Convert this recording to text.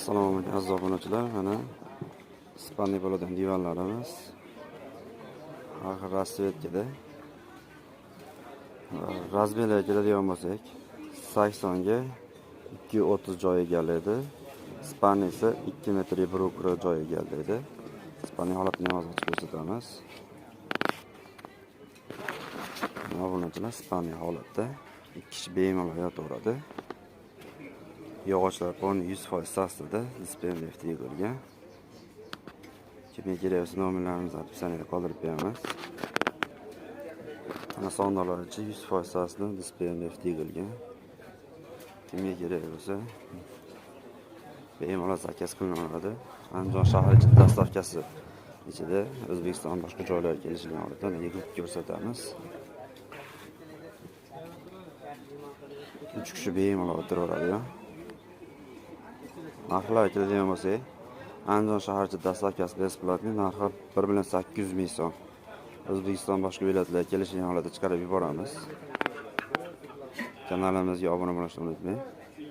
Assalomu alaykum aziz obunachilar. Mana Ispaniya bo'ladigan divanlarimiz. Axir rasvetkada. Razmerga keladigan bo'lsak, 80 ga 230 joy egallaydi. Ispaniya esa 2 metr 1 joy egallaydi. Ispaniya holatini hozir ko'rsatamiz. Obunachilar Ispaniya holatda 2 kishi bemalol yotaveradi. Yog'ochlar pon 100% sastrida, displey lifti yig'ilgan. Kimga kerak bo'lsa nomerlarimizni opsiyaniyada qoldirib beramiz. Mana sondalarcha 100% sastrida, displey lifti yig'ilgan. Kimga kerak bo'lsa bemalol zakaz qilinadi. Andijon shahar ichida dastavkasi ichida O'zbekiston boshqa joylarga kelishgan holatda yig'ib ko'rsatamiz. 3 kishi bemalol o'tiraveradi. Narxlar aytiladigan bo'lsa, Andijon shahar ichida dastavkasi besplatni narxi 1,8 ming so'm. O'zbekiston boshqa viloyatlarga kelishgan holatda chiqarib yuboramiz. Kanalimizga obuna bo'lishni unutmang.